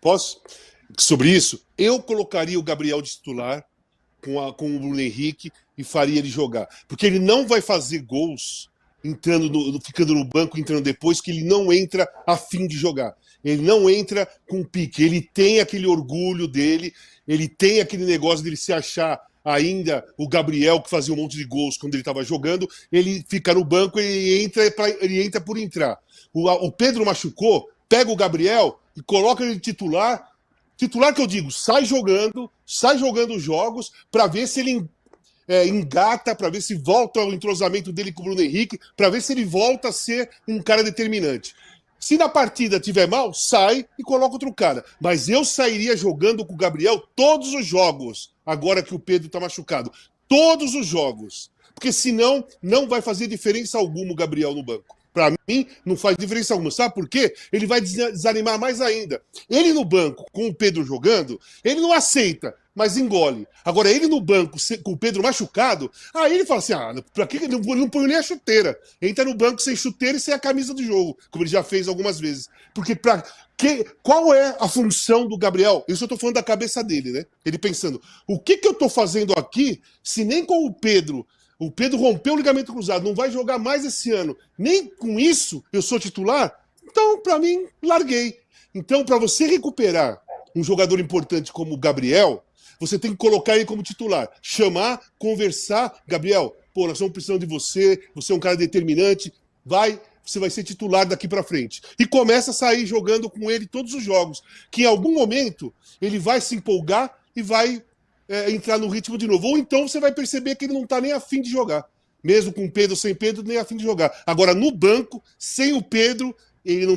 Posso? Sobre isso, eu colocaria o Gabriel de titular com o Bruno Henrique e faria ele jogar. Porque ele não vai fazer gols ficando no banco, entrando depois, que ele não entra a fim de jogar. Ele não entra com pique. Ele tem aquele orgulho dele, ele tem aquele negócio dele se achar ainda o Gabriel, que fazia um monte de gols quando ele estava jogando. Ele fica no banco, ele entra por entrar. O Pedro machucou, pega o Gabriel e coloca ele titular. Titular que eu digo, sai jogando os jogos para ver se ele engata, para ver se volta o entrosamento dele com o Bruno Henrique, para ver se ele volta a ser um cara determinante. Se na partida tiver mal, sai e coloca outro cara. Mas eu sairia jogando com o Gabriel todos os jogos, agora que o Pedro está machucado. Todos os jogos. Porque senão não vai fazer diferença alguma o Gabriel no banco. Para mim, não faz diferença alguma. Sabe por quê? Ele vai desanimar mais ainda. Ele no banco, com o Pedro jogando, ele não aceita, mas engole. Agora, ele no banco, com o Pedro machucado, aí ele fala assim, pra que ele não põe nem a chuteira? Entra no banco sem chuteira e sem a camisa do jogo, como ele já fez algumas vezes. Porque qual é a função do Gabriel? Isso eu tô falando da cabeça dele, né? Ele pensando, o que eu tô fazendo aqui, se nem com o Pedro rompeu o ligamento cruzado, não vai jogar mais esse ano. Nem com isso eu sou titular. Então, para mim, larguei. Então, para você recuperar um jogador importante como o Gabriel, você tem que colocar ele como titular. Chamar, conversar. Gabriel, nós estamos precisando de você. Você é um cara determinante. Você vai ser titular daqui para frente. E começa a sair jogando com ele todos os jogos. Que em algum momento ele vai se empolgar e vai entrar no ritmo de novo. Ou então você vai perceber que ele não está nem afim de jogar. Mesmo com Pedro, sem Pedro, nem afim de jogar. Agora, no banco, sem o Pedro, ele não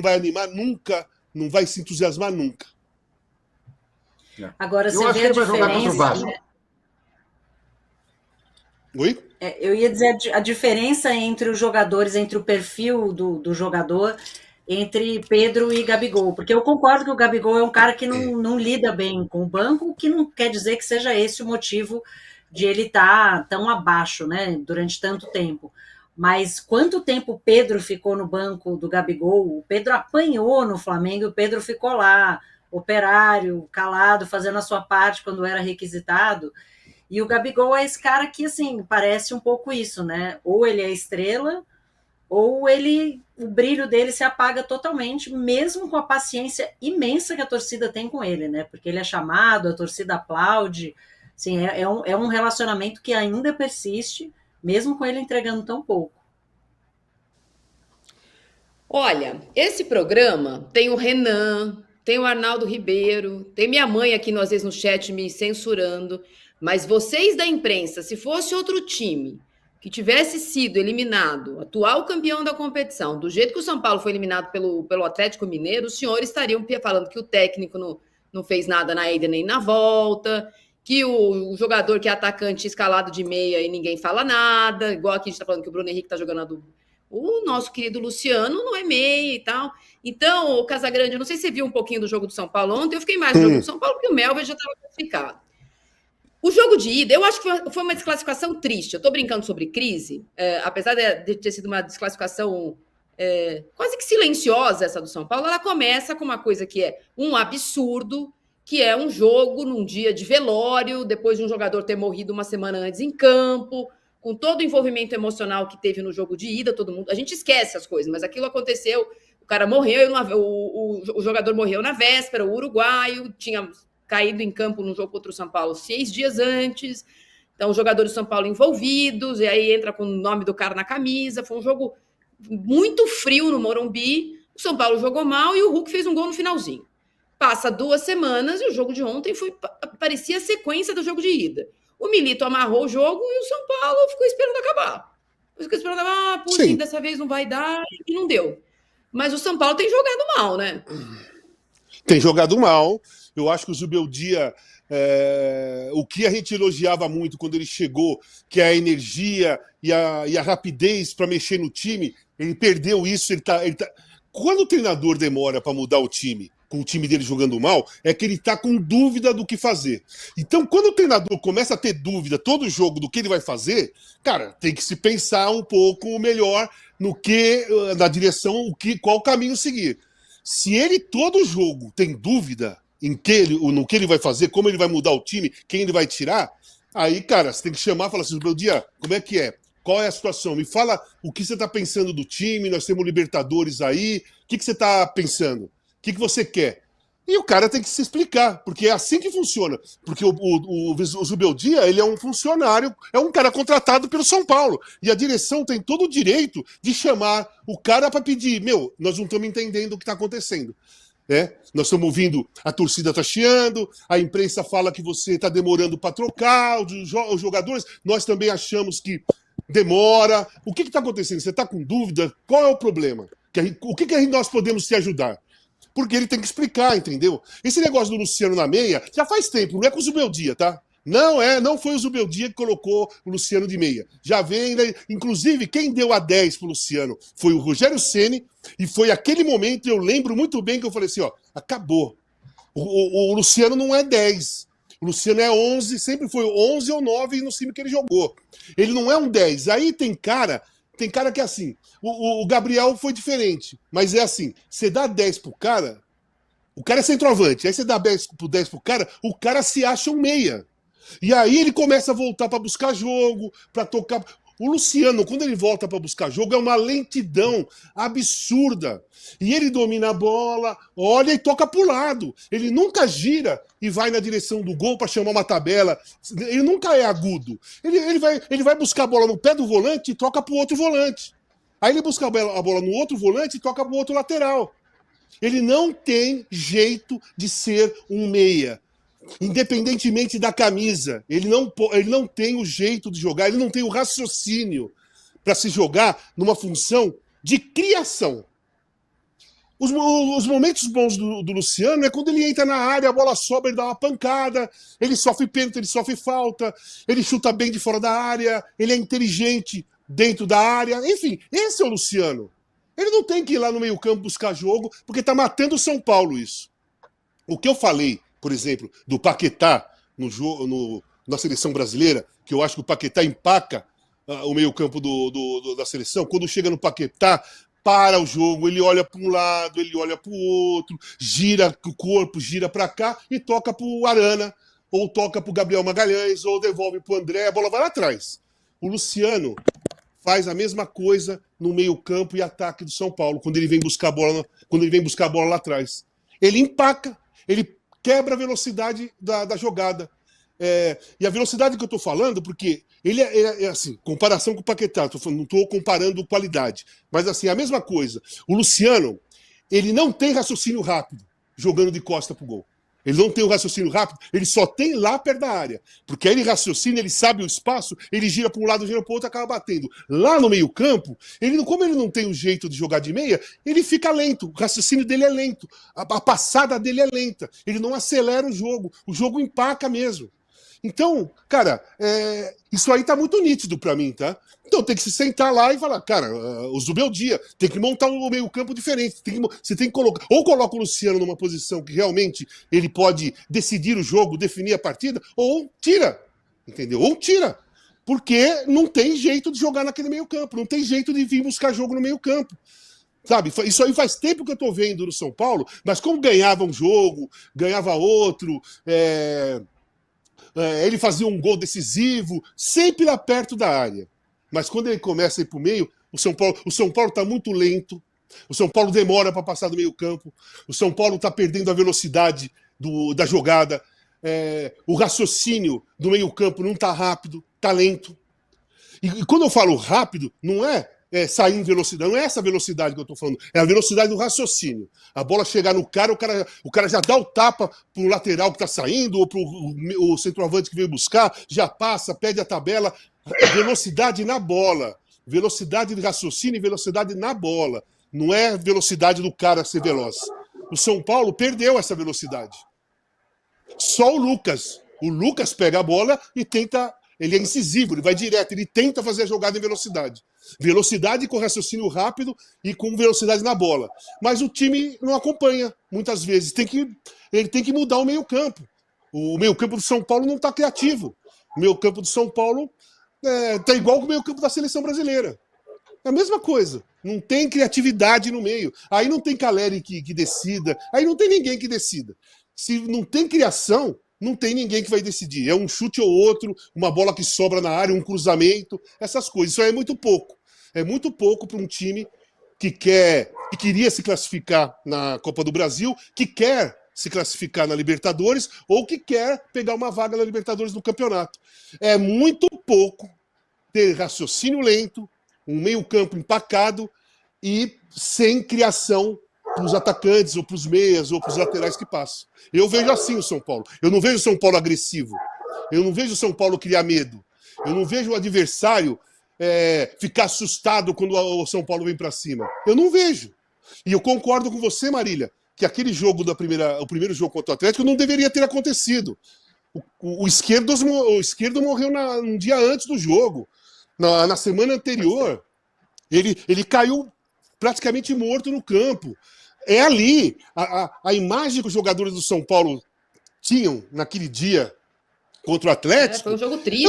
vai animar nunca, não vai se entusiasmar nunca. Agora, você vê a diferença... Oi? Eu ia dizer a diferença entre os jogadores, entre o perfil do jogador, entre Pedro e Gabigol, porque eu concordo que o Gabigol é um cara que não lida bem com o banco, o que não quer dizer que seja esse o motivo de ele estar tão abaixo, né, durante tanto tempo. Mas quanto tempo o Pedro ficou no banco do Gabigol? O Pedro apanhou no Flamengo, o Pedro ficou lá, operário, calado, fazendo a sua parte quando era requisitado. E o Gabigol é esse cara que, assim, parece um pouco isso, né? Ou ele é estrela, ou o brilho dele se apaga totalmente, mesmo com a paciência imensa que a torcida tem com ele, né? Porque ele é chamado, a torcida aplaude. Assim, é um relacionamento que ainda persiste, mesmo com ele entregando tão pouco. Olha, esse programa tem o Renan, tem o Arnaldo Ribeiro, tem minha mãe aqui, às vezes, no chat me censurando, mas vocês da imprensa, se fosse outro time que tivesse sido eliminado, atual campeão da competição, do jeito que o São Paulo foi eliminado pelo Atlético Mineiro, os senhores estariam falando que o técnico não fez nada na ida nem na volta, que o jogador que é atacante escalado de meia e ninguém fala nada, igual aqui a gente está falando que o Bruno Henrique está jogando o nosso querido Luciano não é meia e tal. Então, o Casagrande, eu não sei se você viu um pouquinho do jogo do São Paulo ontem, eu fiquei mais no jogo do São Paulo porque o Melvin já estava classificado. O jogo de ida, eu acho que foi uma desclassificação triste. Eu estou brincando sobre crise, apesar de ter sido uma desclassificação quase que silenciosa essa do São Paulo, ela começa com uma coisa que é um absurdo, que é um jogo num dia de velório, depois de um jogador ter morrido uma semana antes em campo, com todo o envolvimento emocional que teve no jogo de ida, todo mundo... A gente esquece as coisas, mas aquilo aconteceu, o cara morreu, o jogador morreu na véspera, o uruguaio tinha caído em campo no jogo contra o São Paulo 6 dias antes, então os jogadores do São Paulo envolvidos, e aí entra com o nome do cara na camisa, foi um jogo muito frio no Morumbi, o São Paulo jogou mal e o Hulk fez um gol no finalzinho. Passa 2 semanas e o jogo de ontem parecia a sequência do jogo de ida. O Milito amarrou o jogo e o São Paulo ficou esperando acabar. Ficou esperando acabar, puxa, dessa vez não vai dar, e não deu. Mas o São Paulo tem jogado mal, né? Tem jogado mal. Eu acho que o Zubeldia, o que a gente elogiava muito quando ele chegou, que é a energia e a rapidez para mexer no time, ele perdeu isso. Quando o treinador demora para mudar o time, com o time dele jogando mal, é que ele está com dúvida do que fazer. Então, quando o treinador começa a ter dúvida todo jogo do que ele vai fazer, cara, tem que se pensar um pouco melhor na direção, qual caminho seguir. Se ele todo jogo tem dúvida no que ele vai fazer, como ele vai mudar o time, quem ele vai tirar, aí, cara, você tem que chamar e falar assim, meu dia, como é que é? Qual é a situação? Me fala o que você está pensando do time, nós temos Libertadores aí, o que você está pensando? O que você quer? E o cara tem que se explicar, porque é assim que funciona. Porque o Zubeldia, ele é um funcionário, é um cara contratado pelo São Paulo. E a direção tem todo o direito de chamar o cara para pedir, nós não estamos entendendo o que está acontecendo. Nós estamos ouvindo, a torcida está chiando, a imprensa fala que você está demorando para trocar os jogadores, nós também achamos que demora. O que está acontecendo? Você está com dúvida? Qual é o problema? O que nós podemos te ajudar? Porque ele tem que explicar, entendeu? Esse negócio do Luciano na meia já faz tempo, não é com o Zubeldia, tá? Não foi o Zubeldia que colocou o Luciano de meia. Já vem, né? Inclusive, quem deu a 10 pro Luciano foi o Rogério Ceni, e foi aquele momento, eu lembro muito bem que eu falei assim, acabou. O Luciano não é 10. O Luciano é 11, sempre foi 11 ou 9 no time que ele jogou. Ele não é um 10. Aí tem cara que é assim. O Gabriel foi diferente, mas é assim, você dá 10 pro cara, o cara é centroavante, aí você dá 10 pro cara, o cara se acha um meia. E aí ele começa a voltar para buscar jogo, para tocar. O Luciano, quando ele volta para buscar jogo, é uma lentidão absurda. E ele domina a bola, olha e toca pro lado. Ele nunca gira e vai na direção do gol para chamar uma tabela. Ele nunca é agudo. Ele vai buscar a bola no pé do volante e toca pro outro volante. Aí ele busca a bola no outro volante e toca pro outro lateral. Ele não tem jeito de ser um meia. Independentemente da camisa, ele não tem o jeito de jogar, ele não tem o raciocínio para se jogar numa função de criação. Os momentos bons do Luciano é quando ele entra na área, a bola sobra, ele dá uma pancada, ele sofre pênalti, ele sofre falta, ele chuta bem de fora da área, ele é inteligente dentro da área, enfim, esse é o Luciano. Ele não tem que ir lá no meio-campo buscar jogo, porque está matando o São Paulo isso. O que eu falei, por exemplo, do Paquetá na seleção brasileira, que eu acho que o Paquetá empaca o meio-campo da seleção, quando chega no Paquetá, para o jogo, ele olha para um lado, ele olha para o outro, gira o corpo, gira para cá e toca para o Arana, ou toca para o Gabriel Magalhães, ou devolve para o André, a bola vai lá atrás. O Luciano faz a mesma coisa no meio-campo e ataque do São Paulo, quando ele vem buscar a bola lá atrás. Ele empaca, ele quebra a velocidade da jogada. E a velocidade que eu estou falando, porque ele é assim, comparação com o Paquetá, não estou comparando qualidade, mas assim, a mesma coisa. O Luciano, ele não tem raciocínio rápido, jogando de costa pro gol. Ele não tem o raciocínio rápido, ele só tem lá perto da área. Porque aí ele raciocina, ele sabe o espaço, ele gira para um lado, gira para o outro, acaba batendo. Lá no meio-campo, como ele não tem o jeito de jogar de meia, ele fica lento. O raciocínio dele é lento. A passada dele é lenta. Ele não acelera o jogo empaca mesmo. Então, cara, isso aí tá muito nítido pra mim, tá? Então tem que se sentar lá e falar, cara, o Zubeldia tem que montar um meio-campo diferente. Você tem que colocar. Ou coloca o Luciano numa posição que realmente ele pode decidir o jogo, definir a partida, ou tira. Entendeu? Ou tira. Porque não tem jeito de jogar naquele meio-campo, não tem jeito de vir buscar jogo no meio-campo. Sabe, isso aí faz tempo que eu tô vendo no São Paulo, mas como ganhava um jogo, ganhava outro, ele fazia um gol decisivo, sempre lá perto da área. Mas quando ele começa a ir para o meio, o São Paulo está muito lento, o São Paulo demora para passar do meio campo, o São Paulo está perdendo a velocidade da jogada, o raciocínio do meio campo não está rápido, está lento. E quando eu falo rápido, não é sair em velocidade, não é essa velocidade que eu estou falando, é a velocidade do raciocínio. A bola chegar no cara, o cara já dá o tapa pro lateral que está saindo, ou pro centroavante que veio buscar, já passa, pede a tabela. Velocidade na bola. Velocidade de raciocínio e velocidade na bola. Não é velocidade do cara ser veloz. O São Paulo perdeu essa velocidade. Só o Lucas. O Lucas pega a bola e tenta. Ele é incisivo, ele vai direto, ele tenta fazer a jogada em velocidade. Velocidade com raciocínio rápido e com velocidade na bola. Mas o time não acompanha, muitas vezes. Ele tem que mudar o meio-campo. O meio-campo do São Paulo não está criativo. O meio-campo do São Paulo está igual com o meio-campo da seleção brasileira. É a mesma coisa. Não tem criatividade no meio. Aí não tem Caleri que decida. Aí não tem ninguém que decida. Se não tem criação, não tem ninguém que vai decidir. É um chute ou outro, uma bola que sobra na área, um cruzamento, essas coisas. Isso aí é muito pouco. É muito pouco para um time que queria se classificar na Copa do Brasil, que quer se classificar na Libertadores ou que quer pegar uma vaga na Libertadores no campeonato. É muito pouco ter raciocínio lento, um meio-campo empacado e sem criação para os atacantes, ou para os meias, ou para os laterais que passam. Eu vejo assim o São Paulo. Eu não vejo o São Paulo agressivo. Eu não vejo o São Paulo criar medo. Eu não vejo o adversário ficar assustado quando o São Paulo vem para cima. Eu não vejo. E eu concordo com você, Marília, que aquele jogo o primeiro jogo contra o Atlético não deveria ter acontecido. O esquerdo morreu um dia antes do jogo. Na semana anterior, ele caiu praticamente morto no campo. É ali. A imagem que os jogadores do São Paulo tinham naquele dia contra o Atlético. Foi um jogo triste.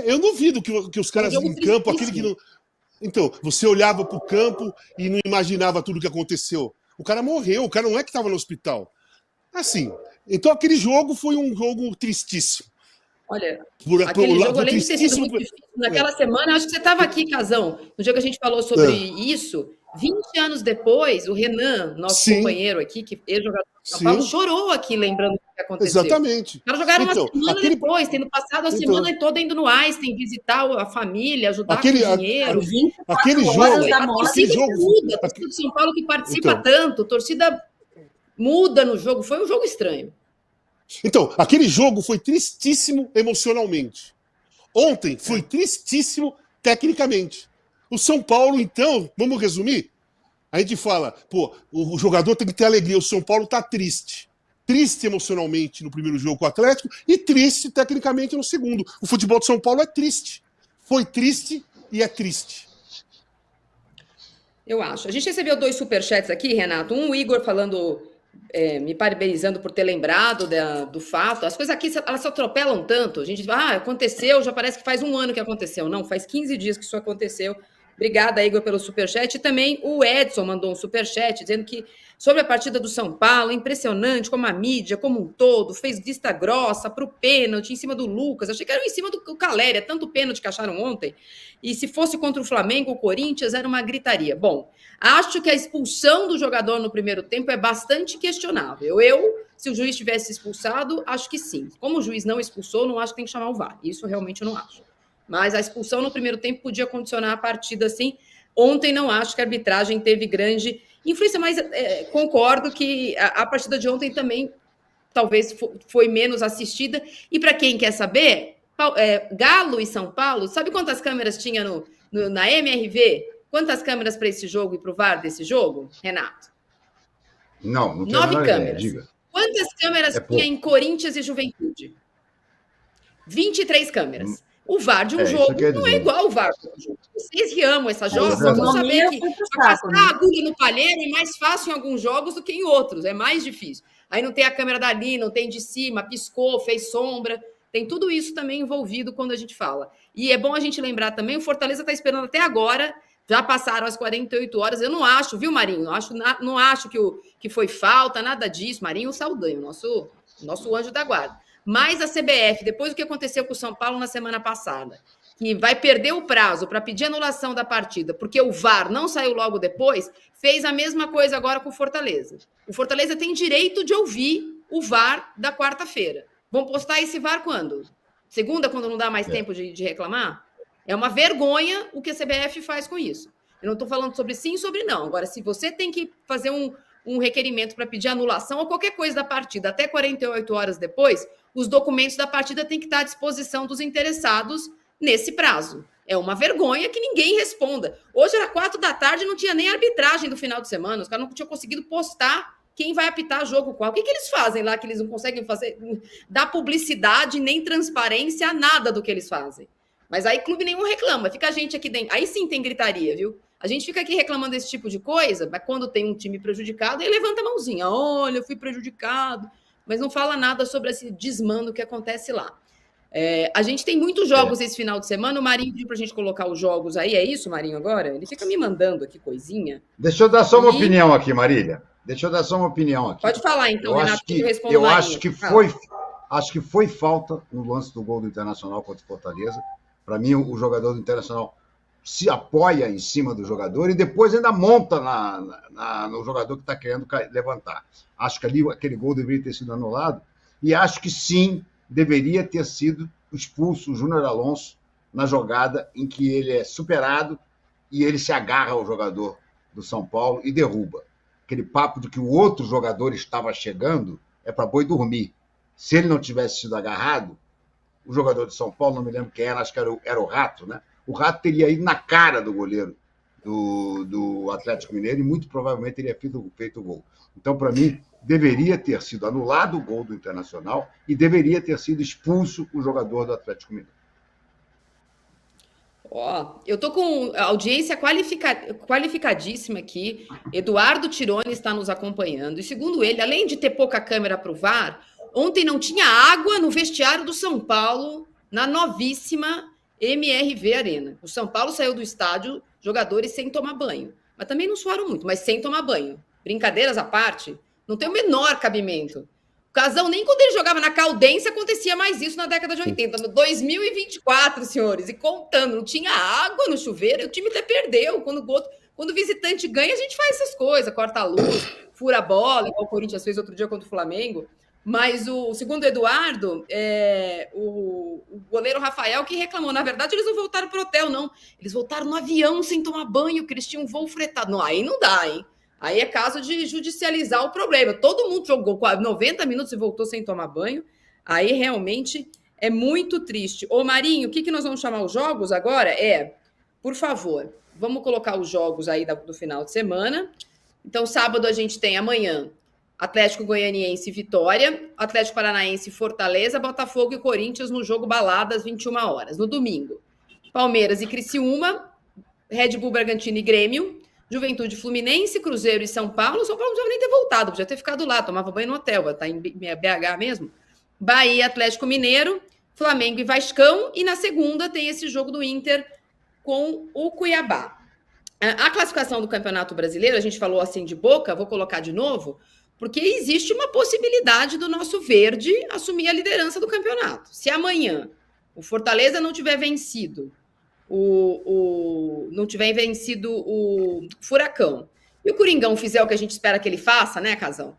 Eu duvido que os caras em campo, aquele que não. Então, você olhava para o campo e não imaginava tudo o que aconteceu. O cara morreu, o cara não é que estava no hospital. Assim. Então, aquele jogo foi um jogo tristíssimo. Olha, aquele jogo, além de ter sido muito difícil, naquela semana, acho que você estava aqui, Casão, no dia que a gente falou sobre isso, 20 anos depois, o Renan, nosso companheiro aqui, que é jogador do São Paulo, chorou aqui, lembrando o que aconteceu. Exatamente. Os caras jogaram uma semana depois, tendo passado a semana toda indo no Einstein, visitar a família, ajudar com dinheiro. Aquele jogo... A torcida muda, a torcida do São Paulo que participa tanto, a torcida muda no jogo, foi um jogo estranho. Então, aquele jogo foi tristíssimo emocionalmente. Ontem foi tristíssimo tecnicamente. O São Paulo, então, vamos resumir? A gente fala, o jogador tem que ter alegria. O São Paulo tá triste. Triste emocionalmente no primeiro jogo com o Atlético e triste tecnicamente no segundo. O futebol de São Paulo é triste. Foi triste e é triste. Eu acho. A gente recebeu 2 superchats aqui, Renato. Um, o Igor falando... me parabenizando por ter lembrado do fato. As coisas aqui, elas se atropelam tanto. A gente fala, aconteceu, já parece que faz um ano que aconteceu. Não, faz 15 dias que isso aconteceu. Obrigada, Igor, pelo superchat. E também o Edson mandou um superchat dizendo que sobre a partida do São Paulo, é impressionante como a mídia, como um todo, fez vista grossa para o pênalti em cima do Lucas. Achei que era em cima do Caleri, é tanto pênalti que acharam ontem. E se fosse contra o Flamengo ou o Corinthians, era uma gritaria. Bom, acho que a expulsão do jogador no primeiro tempo é bastante questionável. Se o juiz tivesse expulsado, acho que sim. Como o juiz não expulsou, não acho que tem que chamar o VAR. Isso realmente eu não acho. Mas a expulsão no primeiro tempo podia condicionar a partida, sim. Ontem não acho que a arbitragem teve grande influência, mas concordo que a partida de ontem também talvez foi menos assistida. E para quem quer saber, Galo e São Paulo, sabe quantas câmeras tinha na MRV? Quantas câmeras para esse jogo e para o VAR desse jogo, Renato? Não 9 câmeras. Ideia, quantas câmeras tinha em Corinthians e Juventude? 23 câmeras. O VAR de um jogo não é igual ao VAR de um jogo. Vocês que amam essa jogos vão saber que passar a agulha no palheiro é mais fácil em alguns jogos do que em outros. É mais difícil. Aí não tem a câmera dali, não tem de cima, piscou, fez sombra. Tem tudo isso também envolvido quando a gente fala. E é bom a gente lembrar também, o Fortaleza está esperando até agora, já passaram as 48 horas. Eu não acho, viu, Marinho? Não acho que foi falta, nada disso. Marinho Saldanha, nosso anjo da guarda. Mas a CBF, depois do que aconteceu com o São Paulo na semana passada, que vai perder o prazo para pedir anulação da partida, porque o VAR não saiu logo depois, fez a mesma coisa agora com o Fortaleza. O Fortaleza tem direito de ouvir o VAR da quarta-feira. Vão postar esse VAR quando? Segunda, quando não dá mais tempo de reclamar? É uma vergonha o que a CBF faz com isso. Eu não estou falando sobre sim e sobre não. Agora, se você tem que fazer um requerimento para pedir anulação ou qualquer coisa da partida até 48 horas depois, os documentos da partida têm que estar à disposição dos interessados nesse prazo. É uma vergonha que ninguém responda. Hoje era 4 da tarde e não tinha nem arbitragem do final de semana. Os caras não tinham conseguido postar quem vai apitar jogo qual. O que eles fazem lá que eles não conseguem fazer? Dar publicidade, nem transparência a nada do que eles fazem. Mas aí clube nenhum reclama. Fica a gente aqui dentro. Aí sim tem gritaria, viu? A gente fica aqui reclamando desse tipo de coisa, mas quando tem um time prejudicado, ele levanta a mãozinha. Olha, eu fui prejudicado. Mas não fala nada sobre esse desmando que acontece lá. A gente tem muitos jogos esse final de semana. O Marinho pediu para a gente colocar os jogos aí. É isso, Marinho, agora? Ele fica me mandando aqui coisinha. Deixa eu dar só uma opinião aqui, Marília. Deixa eu dar só uma opinião aqui. Pode falar, então, Renato, que eu respondo eu Marinho. acho que foi falta no lance do gol do Internacional contra o Fortaleza. Para mim, o jogador do Internacional se apoia em cima do jogador e depois ainda monta no jogador que está querendo levantar. Acho que ali aquele gol deveria ter sido anulado e acho que sim, deveria ter sido expulso o Júnior Alonso na jogada em que ele é superado e ele se agarra ao jogador do São Paulo e derruba. Aquele papo de que o outro jogador estava chegando é para boi dormir. Se ele não tivesse sido agarrado, o jogador de São Paulo, não me lembro quem era, acho que era o Rato, né? O Rato teria ido na cara do goleiro do Atlético Mineiro e muito provavelmente teria feito o gol. Então, para mim, deveria ter sido anulado o gol do Internacional e deveria ter sido expulso o jogador do Atlético Mineiro. Eu tô com a audiência qualificadíssima aqui. Eduardo Tironi está nos acompanhando. E segundo ele, além de ter pouca câmera para o VAR, ontem não tinha água no vestiário do São Paulo, na novíssima MRV Arena. O São Paulo saiu do estádio, jogadores sem tomar banho. Mas também não suaram muito, mas sem tomar banho. Brincadeiras à parte, não tem o menor cabimento. O Casão, nem quando ele jogava na Caldense, acontecia mais isso na década de 80. No 2024, senhores, e contando, não tinha água no chuveiro, o time até perdeu. Quando o visitante ganha, a gente faz essas coisas, corta a luz, fura a bola, igual o Corinthians fez outro dia contra o Flamengo. Mas segundo o Eduardo, o goleiro Rafael que reclamou. Na verdade, eles não voltaram para o hotel, não. Eles voltaram no avião sem tomar banho, porque eles tinham um voo fretado. Não, aí não dá, hein? Aí é caso de judicializar o problema. Todo mundo jogou 90 minutos e voltou sem tomar banho. Aí realmente é muito triste. Ô, Marinho, o que nós vamos chamar os jogos agora? Por favor, vamos colocar os jogos aí do final de semana. Então, sábado a gente tem amanhã Atlético Goianiense e Vitória, Atlético Paranaense e Fortaleza, Botafogo e Corinthians no jogo balada às 21 horas. No domingo, Palmeiras e Criciúma, Red Bull Bragantino e Grêmio, Juventude Fluminense, Cruzeiro e São Paulo. São Paulo não precisava nem ter voltado, podia ter ficado lá, tomava banho no hotel, vai estar em BH mesmo. Bahia, Atlético Mineiro, Flamengo e Vascão. E na segunda tem esse jogo do Inter com o Cuiabá. A classificação do Campeonato Brasileiro, a gente falou assim de boca, vou colocar de novo, porque existe uma possibilidade do nosso verde assumir a liderança do campeonato. Se amanhã o Fortaleza não tiver vencido não tiver vencido o Furacão e o Coringão fizer o que a gente espera que ele faça, né, Casão?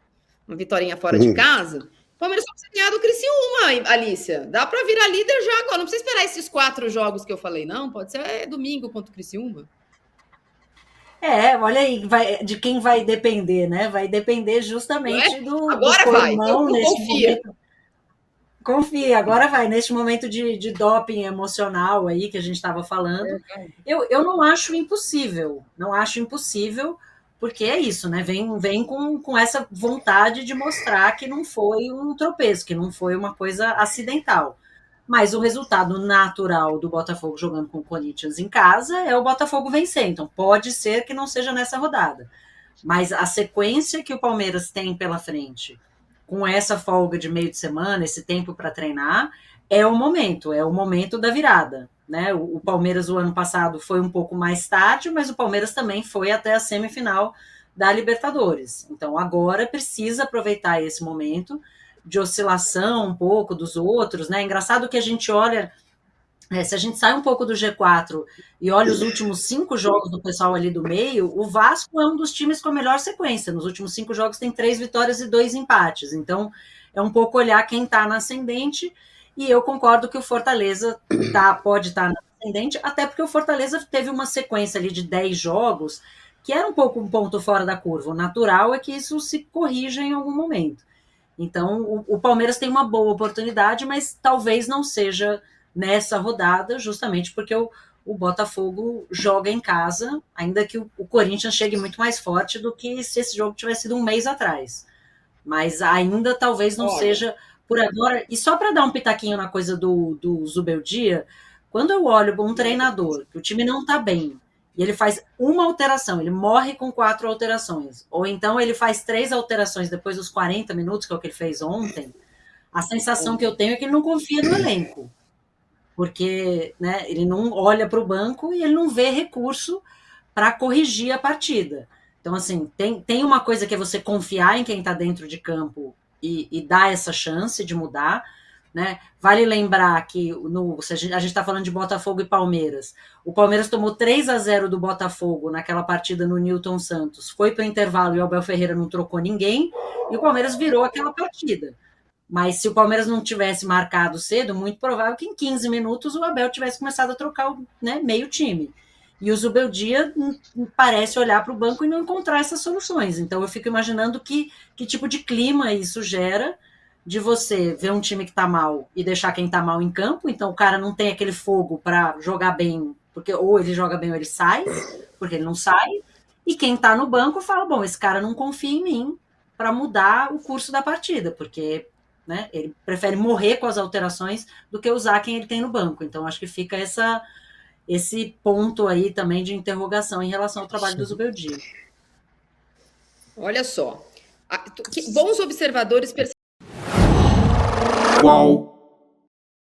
Uma vitória fora de casa, o Palmeiras só precisa ganhar do Criciúma, Alícia. Dá para virar líder já agora. Não precisa esperar esses 4 jogos que eu falei, não. Pode ser domingo contra o Criciúma. Olha aí, de quem vai depender, né? Vai depender justamente do agora vai, então nesse confia. Momento. Confia, agora vai, neste momento de doping emocional aí que a gente estava falando. Eu não acho impossível, porque é isso, né? Vem com essa vontade de mostrar que não foi um tropeço, que não foi uma coisa acidental. Mas o resultado natural do Botafogo jogando com o Corinthians em casa é o Botafogo vencer. Então, pode ser que não seja nessa rodada. Mas a sequência que o Palmeiras tem pela frente, com essa folga de meio de semana, esse tempo para treinar, é o momento da virada. Né? O Palmeiras, o ano passado, foi um pouco mais tarde, mas o Palmeiras também foi até a semifinal da Libertadores. Então, agora precisa aproveitar esse momento de oscilação um pouco dos outros, né? Engraçado que a gente olha, se a gente sai um pouco do G4 e olha os últimos 5 jogos do pessoal ali do meio, o Vasco é um dos times com a melhor sequência. Nos últimos 5 jogos tem 3 vitórias e 2 empates. Então, é um pouco olhar quem está na ascendente, e eu concordo que o Fortaleza pode estar na ascendente, até porque o Fortaleza teve uma sequência ali de 10 jogos que era um pouco um ponto fora da curva. O natural é que isso se corrija em algum momento. Então, o Palmeiras tem uma boa oportunidade, mas talvez não seja nessa rodada, justamente porque o Botafogo joga em casa, ainda que o Corinthians chegue muito mais forte do que se esse jogo tivesse sido um mês atrás. Mas ainda talvez não seja por agora. E só para dar um pitaquinho na coisa do Zubeldia, quando eu olho para um treinador, que o time não está bem, e ele faz uma alteração, ele morre com 4 alterações, ou então ele faz 3 alterações depois dos 40 minutos, que é o que ele fez ontem, a sensação que eu tenho é que ele não confia no elenco. porque, né, ele não olha para o banco e ele não vê recurso para corrigir a partida. Então, assim, tem uma coisa que é você confiar em quem está dentro de campo e dar essa chance de mudar, né? Vale lembrar que se a gente está falando de Botafogo e Palmeiras. O Palmeiras tomou 3-0 do Botafogo naquela partida no Newton Santos. Foi para o intervalo e o Abel Ferreira não trocou ninguém e o Palmeiras virou aquela partida. Mas se o Palmeiras não tivesse marcado cedo, muito provável que em 15 minutos o Abel tivesse começado a trocar, né, meio time. E o Zubeldia parece olhar para o banco e não encontrar essas soluções. Então eu fico imaginando que tipo de clima isso gera de você ver um time que está mal e deixar quem está mal em campo. Então o cara não tem aquele fogo para jogar bem, porque ou ele joga bem ou ele sai, porque ele não sai. E quem está no banco fala, bom, esse cara não confia em mim para mudar o curso da partida, porque, né, ele prefere morrer com as alterações do que usar quem ele tem no banco. Então acho que fica esse ponto aí também de interrogação em relação ao trabalho do Zubeldia. Olha só, bons observadores percebem. Qual